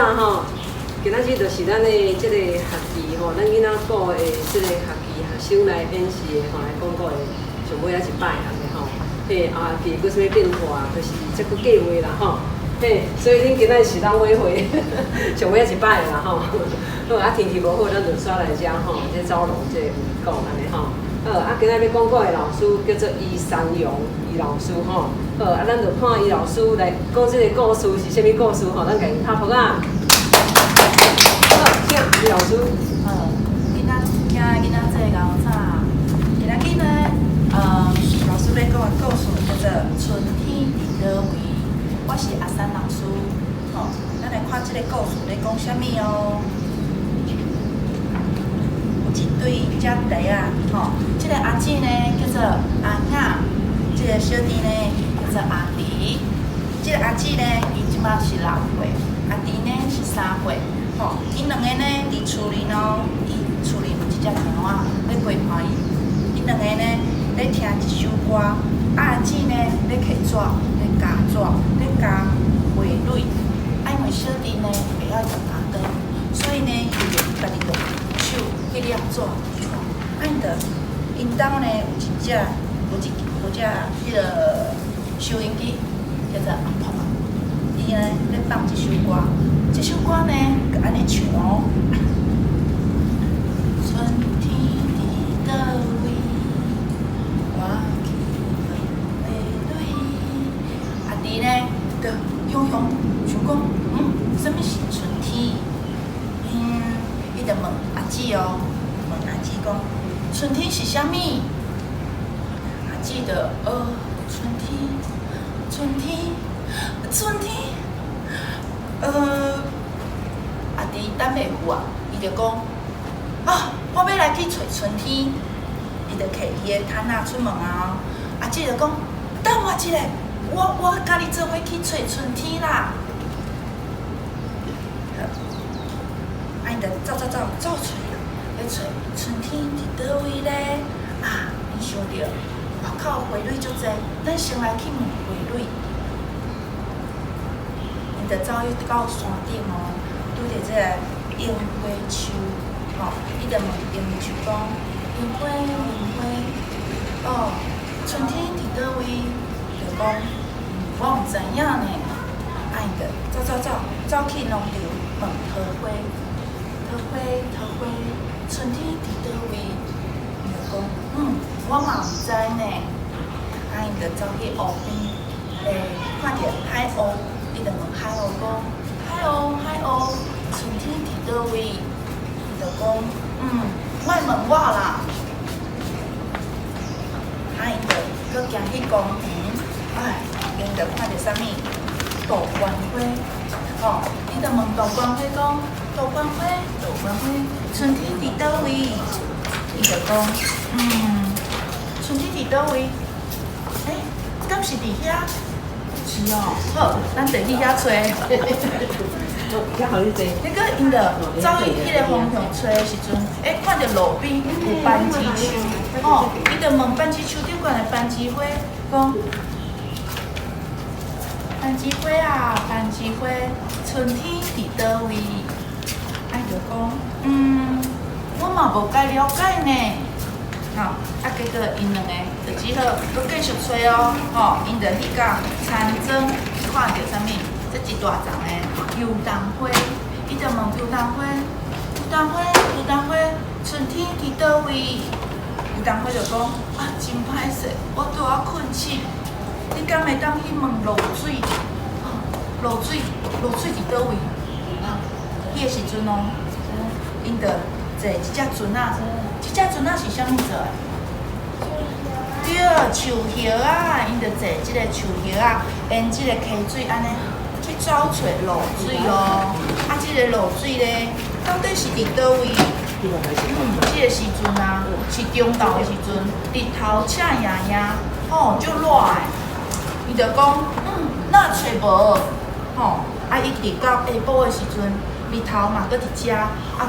仔吼，今仔日就是咱的即个学期吼，咱囡仔顾的即个学期学生来演示的吼，来讲过的上尾仔一摆安尼吼。嘿，后学期佫啥物变化，就是即个计划啦吼。嘿，所以恁今仔是当尾会上尾仔一摆啦吼。好，啊天气无好，咱就煞来遮吼，即走路即有讲安尼吼。好，啊今仔要讲过的老师叫做伊山勇伊老师吼。好，啊咱就看伊老师来讲即个故事是啥物故事吼，咱给伊拍拍啊。好，请伊老师。囡仔这个搞啥？今仔日呢，老师要讲的故事叫做《春天伫倒位》，我是阿山老师。吼，咱来看这个故事在讲啥物哦。有一对姐弟啊，吼，这个阿姊呢叫做阿雅，这个小弟呢叫做阿弟。这个阿姊呢，伊即马是6岁，阿弟呢是3岁。吼，因两个呢伫厝里咯，伊厝里有一只猫仔要陪伴伊。因两个呢咧听一首歌，阿姊呢咧摕纸咧加纸咧加画蕊。因为小弟呢袂晓用牙刀，所以呢伊就家己用手去捏纸。因兜呢有一只迄个收音机，叫做阿婆。伊呢咧放一首歌。这首歌呢，就安尼唱哦。春天伫倒位，我去问下蕊。阿弟呢，就雄雄想讲，什么是春天？伊就问阿姊哦，问阿姊讲，春天是啥物？阿姊就春天。阿弟等袂赴啊，伊就讲我要来去找春天，伊就摕伊的毯仔出门啊。阿姊就讲，等我一下，我甲你做伙去找春天啦。好，伊就走出来，要找春天伫倒位咧？伊想着外口花蕊足济，咱先来去问花蕊。就走去到山顶哦，拄着这个樱花树，吼，伊就问樱树讲：樱花，春天伫倒位？就讲我毋知影呢。伊就走去农场问桃花，春天伫倒位？伊就讲我嘛毋知呢。伊就走去湖边，看着海鸥。伊就问海鸥讲：海鸥，春天伫倒位？伊就讲：莫问我啦。伊就搁行去公园，因就看着啥物杜鹃花，吼，伊就问杜鹃花讲：杜鹃花，春天伫倒位？伊就讲：春天伫倒位？敢是伫遐？是哦，好，咱就去遐找。较好你坐。结果因就走去迄个方向找的时阵，看到路边有班枝树，伊就问班枝树顶管的班枝花，讲：班枝花，春天伫倒位？伊就讲：我嘛无介了解呢。结果因两个就只好搁继续找哦，因就去到田庄，看到啥物？这一大丛的油桐花，伊就问油桐花，春天伫倒位？油桐花就讲：真歹势，我拄仔困醒，你敢会当去问露水？露水伫倒位？迄个时阵哦，因就坐一只船仔。这只船仔是啥物做的？对，树叶啊，因就坐这个树叶啊，沿这个溪水安尼去找找露水哦。这个露水咧，到底是伫倒位？这个时阵啊，是中昼的时阵，日头赤炎炎，足热的。伊就讲，哪找无？一直到下晡的时阵，日头嘛搁伫遮，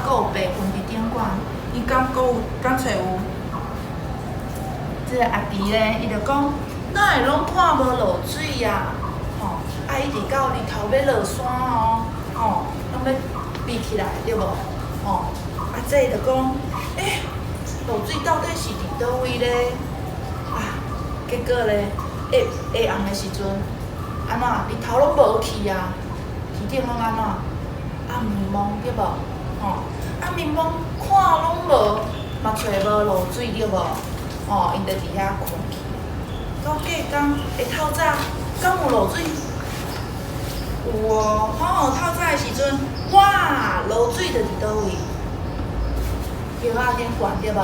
搁有白云伫顶管。伊敢找有？这个阿弟咧，伊就讲，哪会拢看无露水啊？一直到日头要落山哦，哦，拢要比起来对无？哦，啊，这就讲，露水到底是伫倒位咧？啊，结果咧，下暗的时阵，安怎日头拢无去啊？天顶拢安怎？暗暝蒙对无？哦，暗暝蒙看拢无，嘛找无露水对无？哦，因就伫遐困去。到隔工下透早，敢有露水？有哦，透早的时阵，哇，露水就伫倒位？叶仔顶悬对无？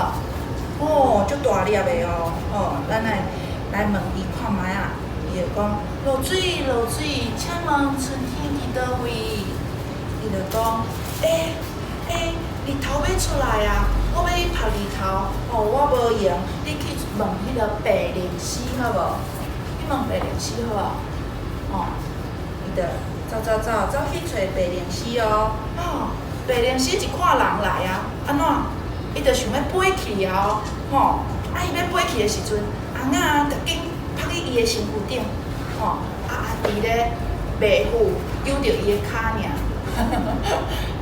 哦，足大粒的哦，咱来问伊看觅啊，伊就讲露水，请问春天伫倒位？伊就讲，日头要出来啊，我要去晒日头，我无闲，你去问迄个白灵师好无？去问白灵师好无？伊就走去找白灵师哦，白灵师一看人来啊，安怎？伊就想要飞去啊，伊要飞去的时阵，翁仔就紧趴去伊的身躯顶，阿弟咧袂赴揪着伊的骹尔，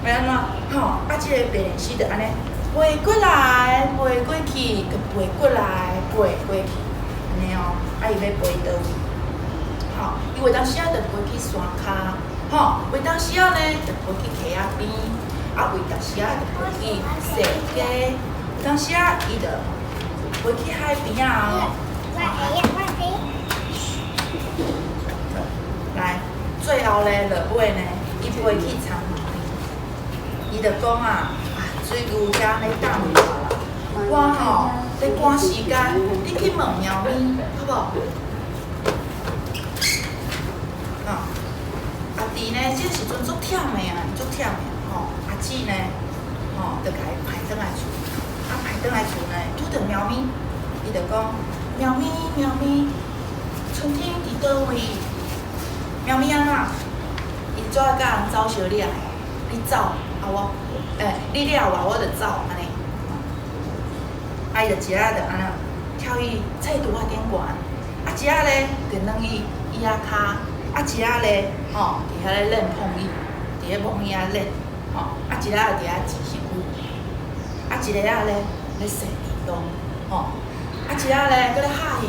要安怎？即个白灵师就安尼飞过来，飞过去，佮飞过来，飞过去，安尼哦，伊要飞倒位？伊有当时啊，就飞去山骹，有当时啊呢，就飞去溪仔边。有当时啊，就飞去踅街；有当时啊，伊就飞去海边啊。来，最后咧，落尾呢，伊飞去长毛边，伊就讲啊，水牛遮咧等我啦。我咧赶时间，你去问猫咪，好无？阿弟呢，这时阵足忝的啊，足忝的。阿姊呢，就甲伊派转来厝，派转来厝呢，拄着猫咪，伊就讲：猫咪，春天伫倒位？猫咪安怎？伊怎甲人走相掠？你走，你掠我，我就走，安尼。伊就一下就安尼跳去菜拄仔顶悬，一下咧就软去椅仔骹，一下咧，伫遐咧练碰椅，伫咧碰椅仔练。一个啊伫遐自身躯，一个啊咧洗面东，一个啊咧搁咧哈气，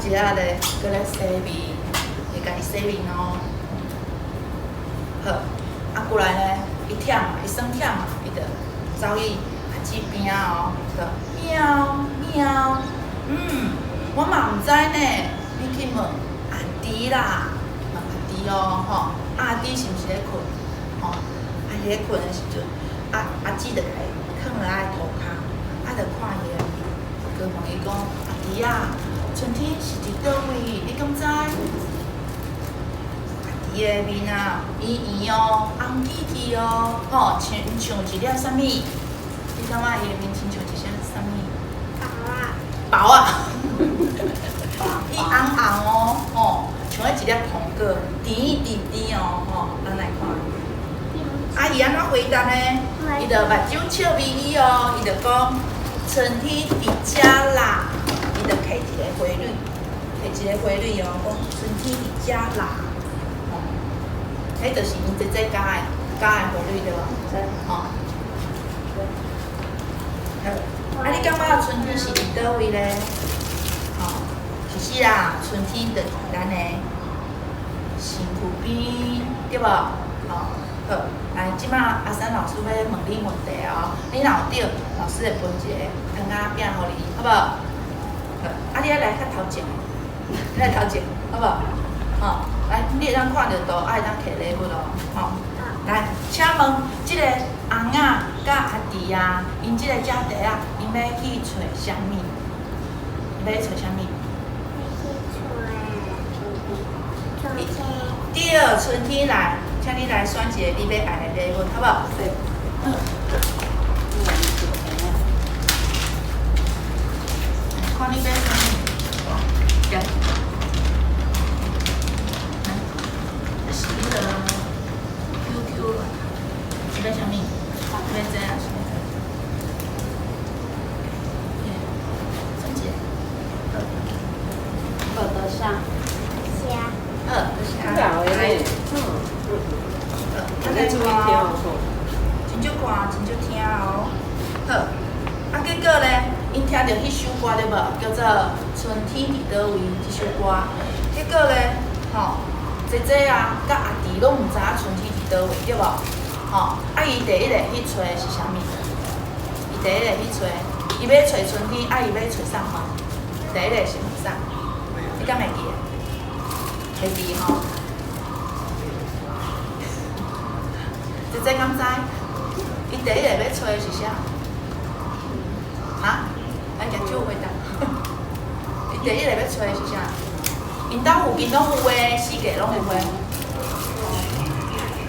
一个啊咧搁咧洗面，会家己洗面哦。好，过来咧，伊忝嘛，伊算忝嘛，伊就走去阿姊边仔就喵，我嘛毋知呢，你去问阿弟啦，问阿弟哦，阿弟是毋是咧困？伊咧困的时阵，阿姊就来囥落来涂骹，就看伊个面，就问伊讲：阿弟啊，春天是伫倒位？你敢知？阿弟个面啊，圆圆哦，红记记哦，亲像一粒啥物？你感觉伊个面亲像一粒啥物？薄啊！伊红红哦，像迄一粒糖果，甜哦，咱来看。伊安怎回答呢？伊就目睭笑眯眯哦，伊就讲春天伫遮啦，伊就摕一个回律哦，讲春天伫遮啦，迄就是因姐教的回律对吧？好，你感觉春天是伫倒位咧？其实啦，春天就伫咱的身躯边，对无？好，来，即摆阿珊老师要问你问题哦，你若有对，老师会分一个糖仔饼互你，好无？好，你来较头前，来头前，好无？来，你会当看到图，会当摕礼物哦，来，请问即个翁仔甲阿弟啊，因即个姐弟啊，因要去找啥物？要去找啥物？第二春天来。请你来选一个你要爱的礼物，好不好？看你要啥物？是迄个 QQ 啦，是要啥物？要这样是要这样。选一个。狗的上。就是好搞的嘞，安尼注意听哦。真少看，真少听哦。好，啊结果咧，因听到迄首歌对无？叫做《春天伫倒位》这首歌。结果咧，姐姐啊，甲阿弟拢毋知影春天伫倒位，对无？啊伊第一个去找的是啥物？伊第一个去找，伊要找春天，啊伊要找啥物？第一个是啥？你敢会记？会记吼？姐姐敢知？伊第一个要找的是啥？啊？来举手回答。伊第一个要找的是啥？因兜附近拢有诶，四界拢有诶。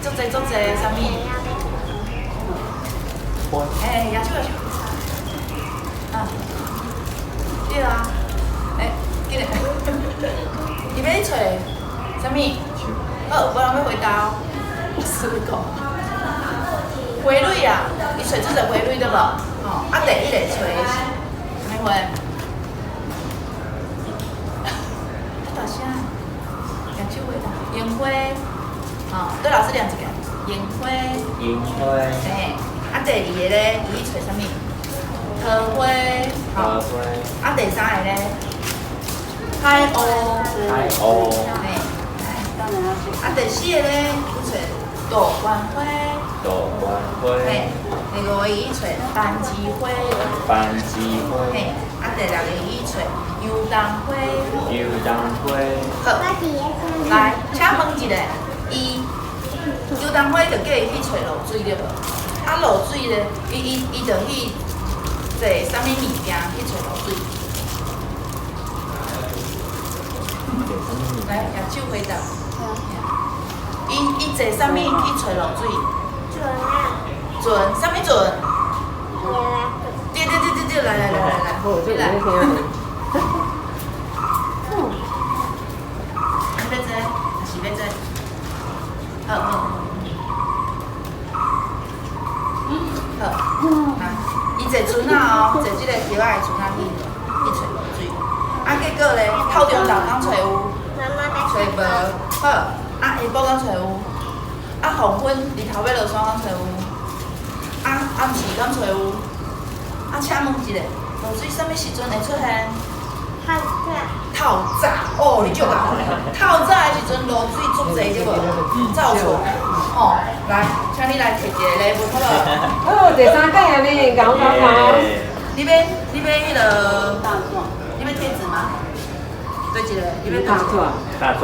足济足济，啥物？举手个。对啊。记咧。伊要找啥物？好，无人要回答哦。思考。花蕊啊，伊找做者花蕊对无？啊，第一个找的是啥物花？大声，举手回答。烟花，对老师亮一个。烟花。烟花。嘿，啊，第二个咧，伊找啥物？桃花。桃花。啊，第三个咧？海鸥。海鸥。嘿。啊，第四个咧，伊找杜鹃花。杜鹃花。嘿，第五个伊找斑枝花。斑枝花。嘿，啊，第六个伊找油桐花。油桐花。好，来，请问一下，伊油桐花就叫伊去找露水对无？啊，露水咧，伊就去坐啥物物件去找露水？来，举手回答。伊坐啥物去找露水？船，啥物船？对，来，这来。个听。要坐，还是要坐？好。来，伊坐船啊坐即个桥仔的船仔去找露水。啊，结果咧，透中昼敢找有？找无。好，啊下晡敢找有？啊黄昏日头要落山敢找有？啊暗时敢找有？啊，请问一下，露水啥物时阵会出现？透早哦，你足好咧！透早的时阵露水足济对无？走出来来，请你来摕一个礼物好无？哦，第三届安尼，搞。你要迄个？你要贴纸吗？对一个，你要大纸。大纸。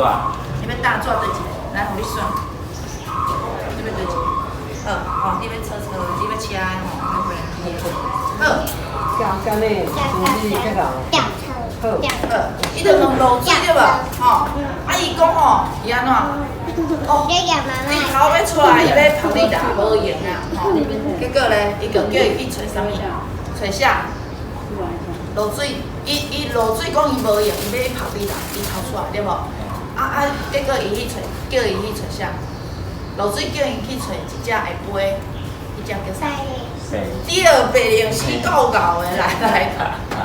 你要大纸对一个，来，互你选。你要对一个？你要车，你要车要回来贴。好。干嘞，就是这个。好，伊就问露水对无？啊伊讲伊安怎？伊头要出来，伊要拍你打无用啊，结果咧，伊就叫伊去找啥物？找啥？露水，伊露水讲伊无用，伊要去拍你打，伊头出来对无？结果伊去找，叫伊去找啥？露水叫伊去找一只会飞，迄只叫啥？对，白灵丝够的，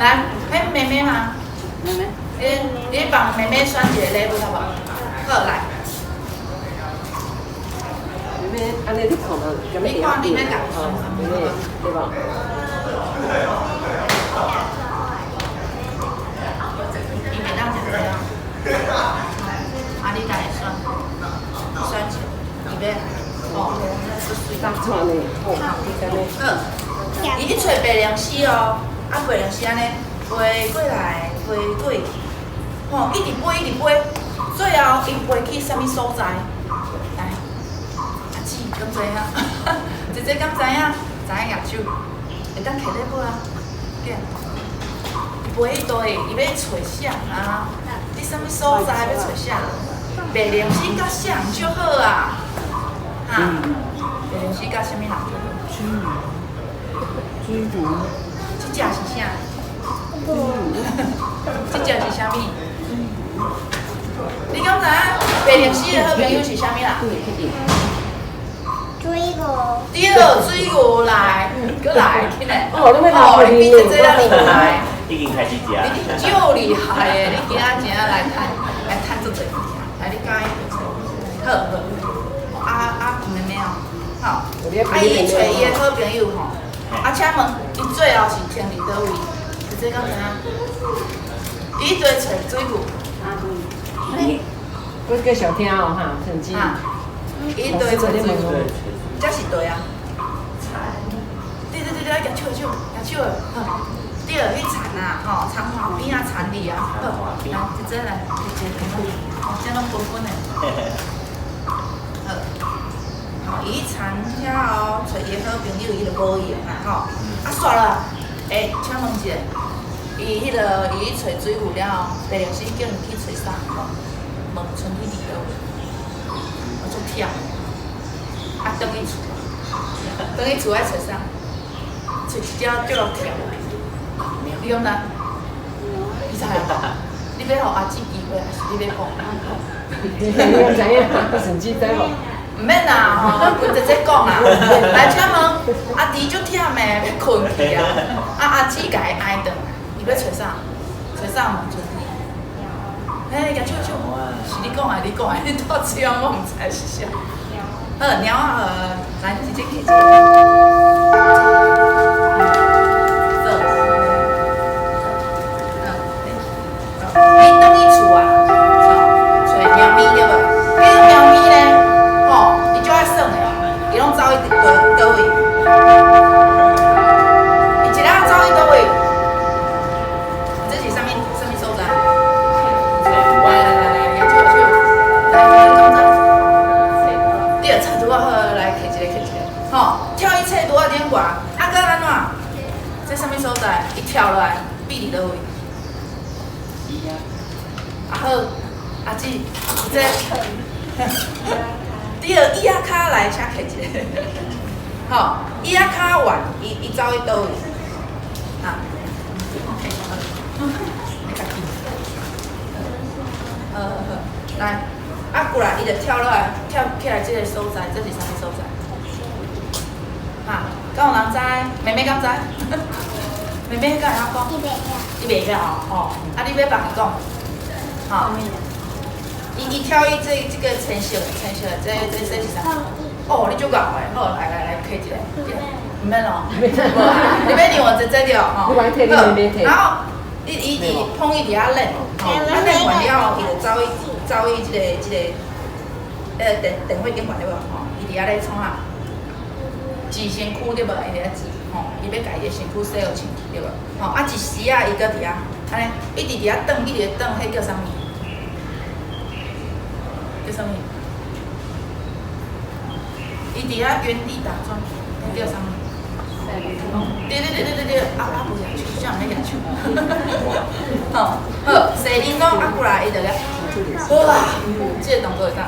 来，迄妹妹吗？妹妹，你帮妹妹选一个礼物好无？好来。妹妹，安尼你看嘛，你看你要甲选啥物？对吧？伊袂当食这样。啊，你家己选，选一个，伊要，大串的，你干嘞？伊去找白灵丝哦，啊白灵丝安尼飞过来，飞过去，一直飞，最后伊飞去啥物所在？来，阿姊敢知影？姐姐敢知影？知影举手，会当摕礼物啊？对。飞去倒去，伊要找啥啊？你啥物所在要找啥？白灵丝甲啥人最好啊？哈？白灵丝甲啥物人最好？水壶。这只是啥？这只是啥物？你敢知影白灵丝的好朋友是啥物啦？水果。对，水牛来，搁来，起来。哦，你要拿你比姐姐较厉害。已经开始食。你就厉害的，你今仔真来趁足侪物件。来你教伊找，好，妹妹哦，好，伊找伊的好朋友吼，请问伊最后是停伫倒位？直接讲啥？伊对找水牛。我个小听哦哈，甚至。伊对找水牛，这是对啊。对，举手，对，迄田啊，吼，田旁边啊，田里啊，好，来，一阵来，这拢分分的。好，伊田遐哦，找伊好朋友，伊就无用啦，吼。煞了，请问一下，伊迄个伊找水牛了后，第二时叫伊去找啥？问春天伫倒位？我足忝。转去厝爱找啥？找一只足落跳。你讲哪？你知啊？你要互阿姊机会，还是你要讲？你知影？甚至知无？唔免啦，吼，佢直接讲啦。来，请问阿弟足忝的，要困去啊。阿姊甲伊挨顿，伊要找啥？找啥问出去？举手，是你讲的，你到这样我唔知是啥。鸟啊，来直接摕一你等伊厝啊，找猫咪对无？迄猫咪咧，吼，伊足爱耍的哦，伊拢走去倒位？伊一日走去倒位？这是啥物所在？来，举手，来，讲者。对，差拄好，来摕一个，吼，跳伊册拄好点悬，搁安怎？这啥物所在？伊跳落来，闭伫倒位？好，阿姊，这对，伊仔骹来，请摕一个。吼，伊仔骹弯，伊走去倒位？啊，你家己。来，过来，伊就跳落来，跳起来这个所在，这是啥物所在？敢有人知？妹妹敢知？妹妹敢会晓讲？你袂晓哦，你要帮伊讲。好，伊跳伊这个青色，这是啥？哦，你足够的，好，来，摕一个，唔免哦，无啊，你要让我直接着吼。然后，伊碰伊伫遐练，练完了后，伊就走伊这个电话顶悬对无？吼，伊伫遐咧创啊，治身躯对无？伊伫遐治，吼，伊要家己的身躯洗好清对无？吼，一时啊，伊搁伫遐，安尼一直伫遐转，迄叫啥物？叫啥物？伊伫遐原地打转，迄叫啥物？对，无野手，啥物野手？好，西林讲过来，伊就咧，哇，这个动作会当，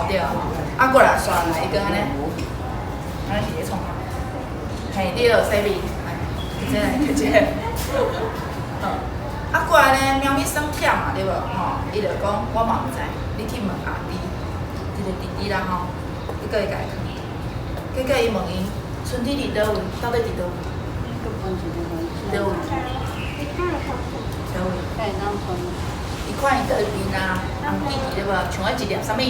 对，过来刷来，伊个安尼是咧创啥？嘿，对，西面，这个，过来呢，猫咪算忝嘛，对无？吼，伊就讲我嘛毋知，你去问阿弟，一个弟弟啦吼，你过会甲伊讲。结果伊问伊，春天伫倒位？到底伫倒位？倒位。倒位。伊看伊倒边啊，红弟弟对无？像迄一粒啥物？一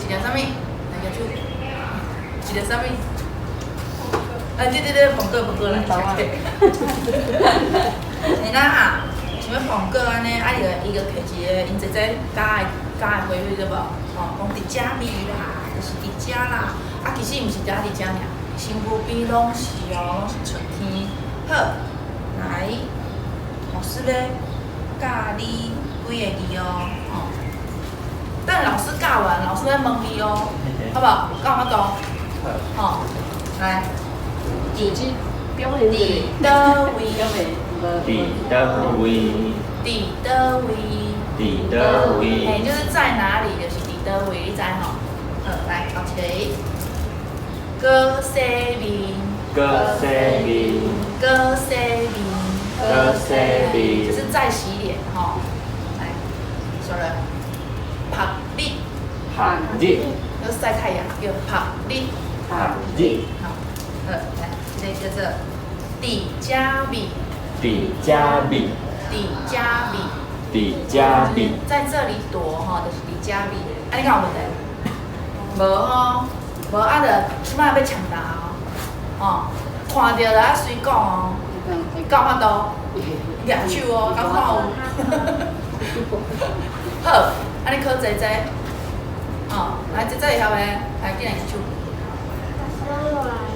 粒啥物？来举手。一粒啥物？对，凤果来，你看像要凤果安尼，伊就摕一个，因姐姐加的花蕊对无？吼，讲伫遮味啦，就是伫遮啦。其实毋是伫遮尔，身躯边拢是哦，拢是春天。好，来，老师要教你几个字哦。等老师教完，老师要问你哦，好不好？教我懂。好，来。伫倒位？伫倒位？就是在哪里？就是伫倒位，你知吼？来，后一个。搁西面，就是在洗脸吼。来，说了，晒日，要晒太阳，叫晒日。好，来，这个叫做底加米。底加比，在这里躲吼，就是底加比。啊，你敢有问题？无吼，无啊，就即摆要抢答哦，看到就爱随讲哦，够法度，举手哦，敢看有？好，啊，你考坐坐，哦，来坐坐会晓未？来，进来举手。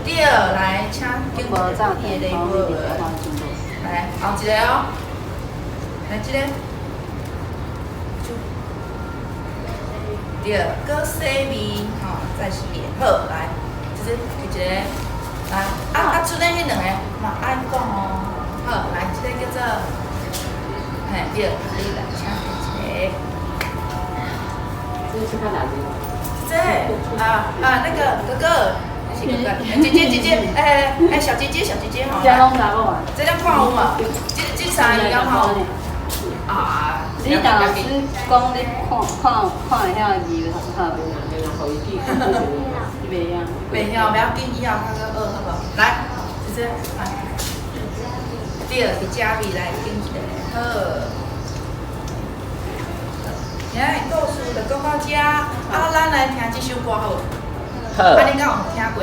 对，来，请经过伊的礼物。来，后一个哦，来这个。对，搁洗面，吼，再是面好，来，就是一个，来，出来迄两个嘛爱讲哦，好，来，这个叫做，嘿，对，你来请一个。这是看哪里？这那个哥哥，那是哥哥，姐姐，小姐姐吼。这拢查某啊？这两看有无？这衫伊敢看有？啊。你老师讲你看会晓字，好，你袂晓。袂晓，不要紧，以后较个学好无？来，直接来。对，伫家里来紧一个，好。今仔故事就讲到这，咱来听这首歌好无？好，你敢有听过？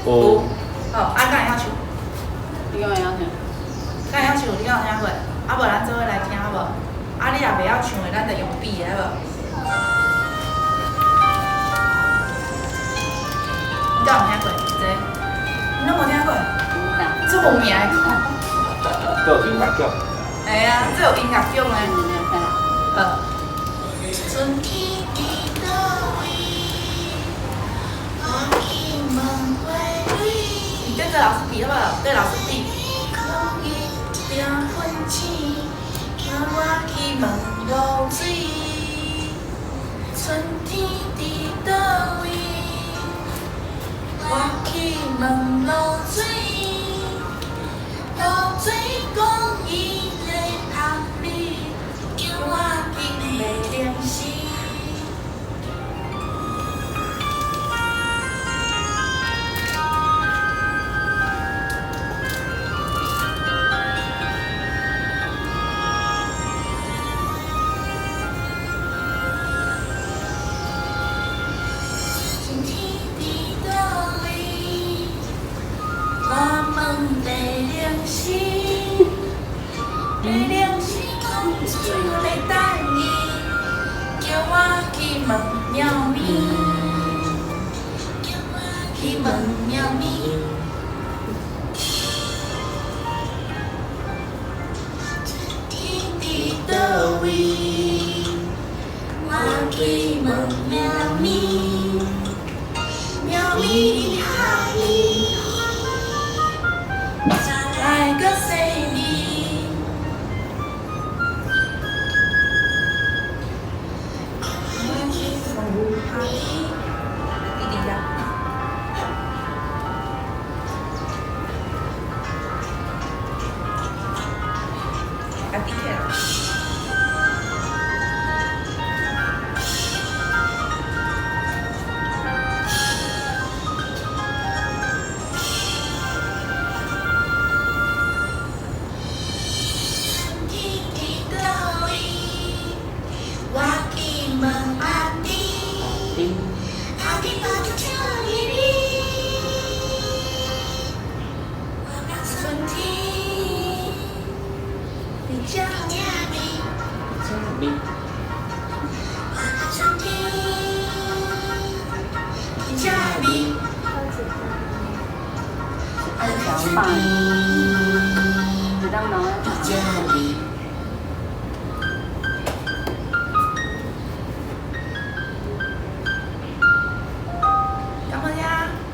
有，好，敢会晓唱？你敢会晓唱？敢会晓唱？你敢有听过？无咱做伙来听好无？你也袂晓唱的，咱就用笔的好无？你敢有听过？这，你拢无听过？这有名的歌。都有音乐剧。哎呀，这有音乐剧的。春天的倒位，我去问花蕊。你跟着老师比好不好？对老师比。点粉钱，叫我去问露水。春天的倒位，我去问露水。露水讲伊在拍你，叫我去袂联系。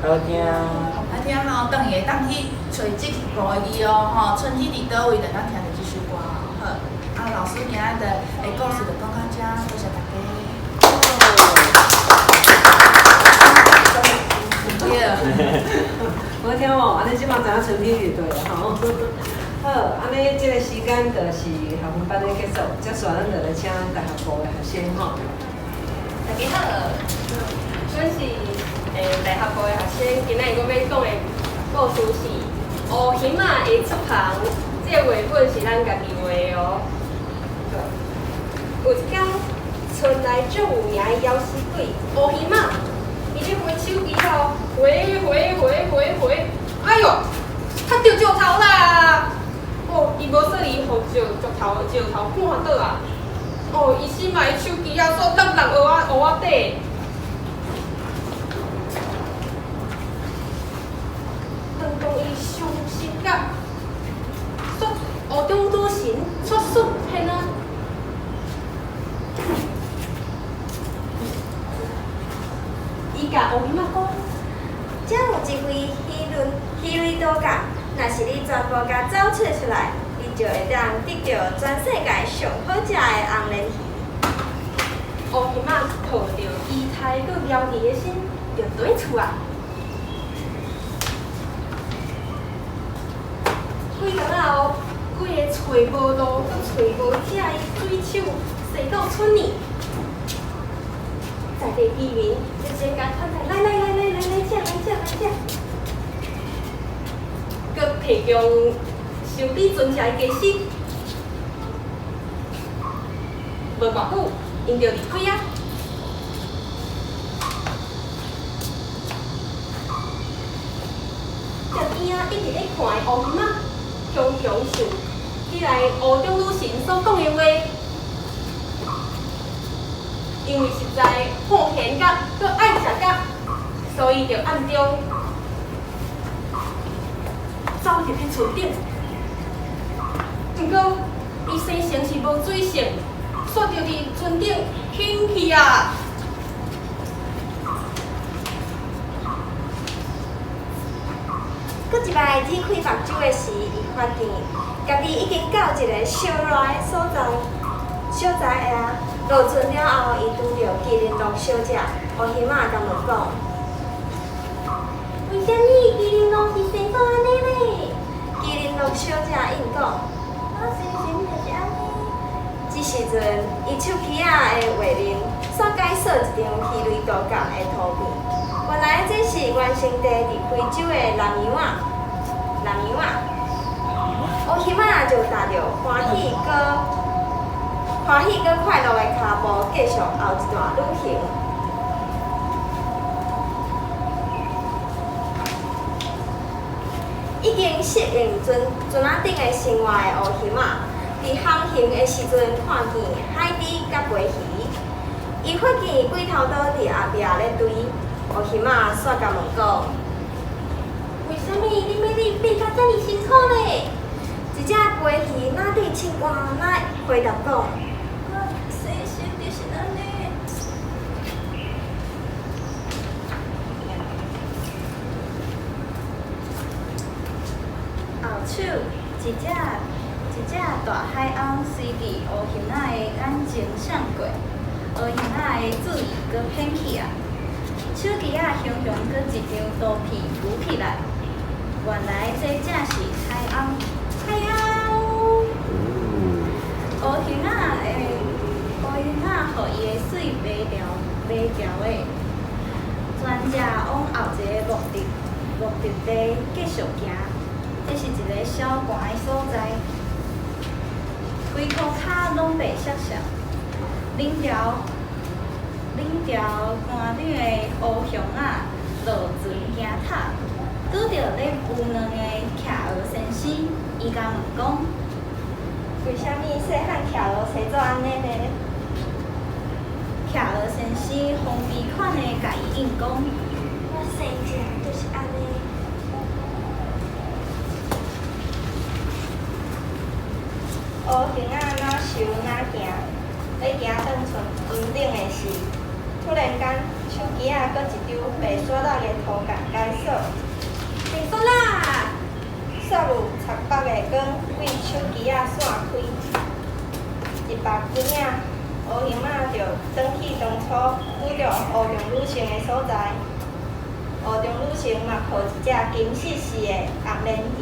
好听。好听吼，等下当去找这5个字哦，吼，春天伫倒位，就咱听着这首歌好，老师今仔的故事就讲到这，多谢大家。好听哦，安尼即摆知影春天就对了吼。好，安尼即个时间就是学分班的结束，接下来咱就来请大学部的学生吼。大家好，阮是大学部的学生，今仔日我要讲的故事是《乌熊仔的出航》，这个绘本是咱家己画的哦。村内最有名的妖死鬼乌鱼仔，伊咧挥手机哦，挥，哎哟，卡着石头啦！哦，伊无说伊互石头看倒啊！哦，伊心爱手机啊，煞落蚵仔底。当讲伊伤心甲，煞湖中女神出出现啊！伊甲乌鱼仔讲，这有一位希瑞多甲，若是你全部甲找出来，你就会当得到全世界上好食的红鲢鱼。乌鱼仔抱着伊太阁撩伊的心，就转厝啊！几工仔哦，规个找无路，阁找无食伊水手，踅到村里。在地居民直接甲款待，来食，阁提供修理船只的技师。无偌久，因就离开啊。这边啊，一直咧看的乌鱼仔，强想起来湖中女神所讲的话。因为实在好闲甲，佮爱食甲，所以就暗中走入去村顶。不过，伊生性是无水性，煞着伫村顶兴去啊！佫一摆展开目睭的时，伊发现家己已经到一个烧热的所在啊。落船了后，伊拄着麒麟鹿小姐，乌鱼仔甲问讲：为虾米麒麟鹿是生做安尼呢？麒麟鹿小姐应讲：我生性就是安尼。这时阵，伊手机仔的画面煞解锁一张希瑞多角的图片。原来这是原生地伫非洲的蓝羊仔。乌鱼仔就踏着欢喜搁快乐的脚步，继续后一段旅行。已经适应船仔顶的生活的乌鱼仔，伫航行的时阵看见海猪甲飞鱼，伊发现龟头岛伫后壁咧追，乌鱼仔煞甲问讲：为虾米你要变甲遮尔辛苦呢？一只飞鱼哪伫青蛙哪回答讲。手一只大海鸥随伫乌鱼仔的眼前闪过，乌鱼仔的注意搁偏去啊，手机仔熊熊搁一张图片浮起来，原来这正是海鸥。乌鱼仔互伊的水袂调的，专车往后一个目的地继续行。这是一个小寒的所在，规涂骹拢白闪闪，领条寒冷的乌熊仔落船行塔，拄着咧有两个徛鹅先生，伊甲问讲：为虾米细汉徛鹅生做安尼呢？徛鹅先生方便款的甲伊应讲：我生起来就是安尼。乌熊仔哪想哪行，咧行转村云顶的时，突然间手机仔搁一张被刷到的图甲解锁，结束啦！煞有惨白的光为手机仔散开，一百几领乌熊仔就转去当初拄着乌中女神的所在。乌中女神嘛抱一只金丝丝的红鲢鱼。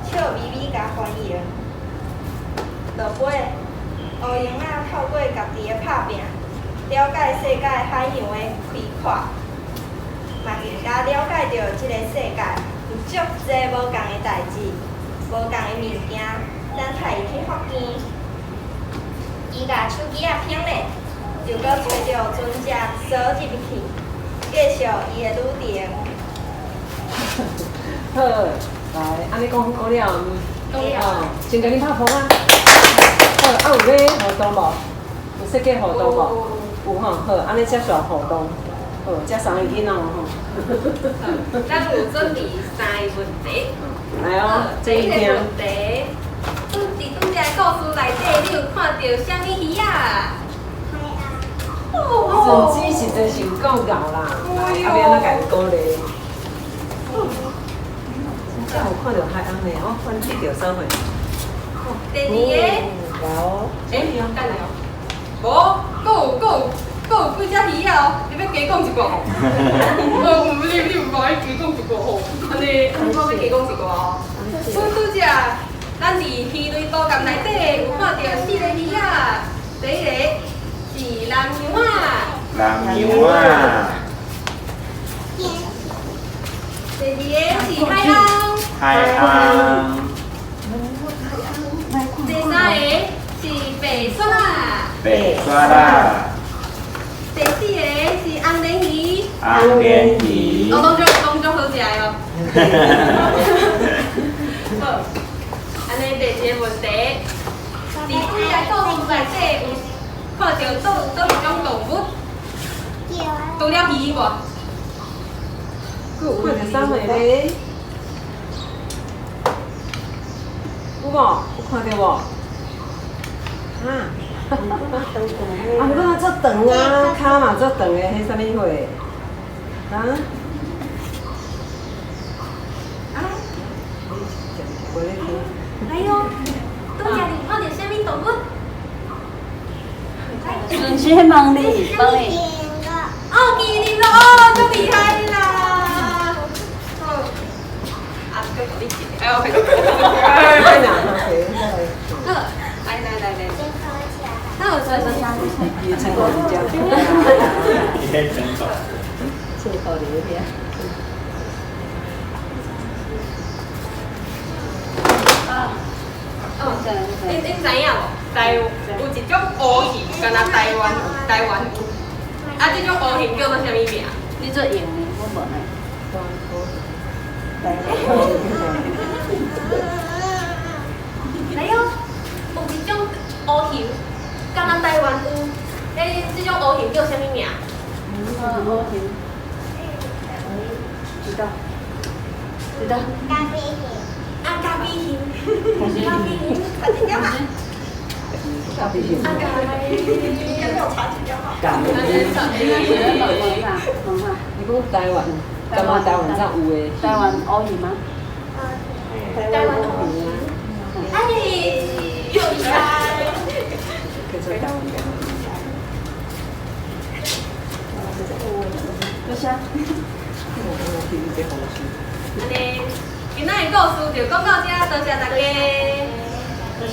笑眯眯甲欢迎，落尾，乌熊仔透过家己的打拼，了解世界海洋的开阔，嘛更加了解到这个世界有足济无共的代志，无共的物件，等待伊去发现。伊甲手机啊偏咧，就搁找着船只锁入去，继续伊的旅程。好，来，安尼讲了，讲了哦，先甲你拍风啊。好，啊有要互动无？有设计互动无？有吼，好，安尼才算互动。好，才3个囡仔吼。咱有准备3个问题。来哦，第一个这一听。问题，伫拄只故事内底，你有看到啥物鱼啊？神机是真是有够牛啦，来，后面咱家己鼓励。真正有看到海岸的，我看记着啥货？第二个，有。等下哦，无，佫有几只鱼啊哦，你要加讲一个吼？你唔讲，你加讲一个吼？安尼我要加讲一个哦。拄只，咱伫鱼类图鉴内底有看到4个鱼啊，第一个是蓝牛啊，蓝牛啊，第二个是海鸥，海岸，第三个是白刷啊，白刷啦，第四个是红鲢鱼。红鲢鱼，哦，当作好食的哦。好，安尼第一个问题，伫拄只故事内底有看到倒一种动物？除了鱼以外，佫有看到啥货咧？有无？有看到无？啊？啊，毋过它足长啊，骹嘛足长的，迄啥物货？啊？啊？袂咧听。来哟，拄只你看到啥物动物？顺序帮你，哦，记你了哦，足厉害啦！好，啊，佮你记，哎呦，在哪？OK，好，来，好，伊的成果是这样。你可以整走。出口里面。你知影无？有一种乌鱼，敢若台湾有，啊，这种乌鱼叫做啥物名？你做赢的，我无呢。来哟，有一种乌鱼，敢若台湾有，这种乌鱼叫啥物名？我听。知道。啊，咖啡鱼，咖啡鱼，快点点嘛！咖啡鱼。啊，咖啡鱼，咖啡鱼。你讲台湾，干嘛台湾才有的？台湾乌鱼吗？台湾乌鱼。哎，又厉害！可以做台湾的。多谢。安尼，今仔的故事就讲到这，多谢大家。多谢。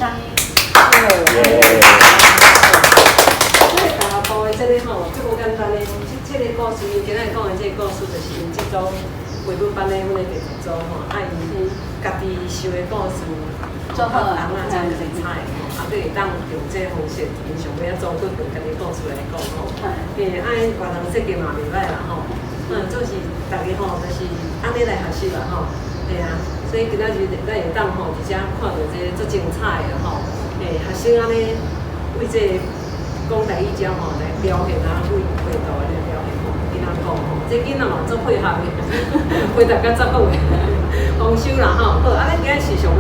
大家播的这个吼，这无简单的，这个故事，今仔讲的这个故事，就是因这种绘本班的阮的弟弟组吼，啊因家己收的故事，做好啊，人啊真精彩，啊，你会当用这方式，因上尾啊组滚滚家己故事来讲吼，嘿，爱外人设计嘛袂歹啦吼，就是大家吼，就是安尼来学习啦吼，嘿啊，所以今仔日咱会当吼，而且看到这足精彩的吼，嘿，学生安尼为这讲台语这吼来表现啊，为画图来表现吼，囡仔讲吼，这囡仔嘛足配合的，配合甲足好的，丰收啦吼，好，安尼今仔是上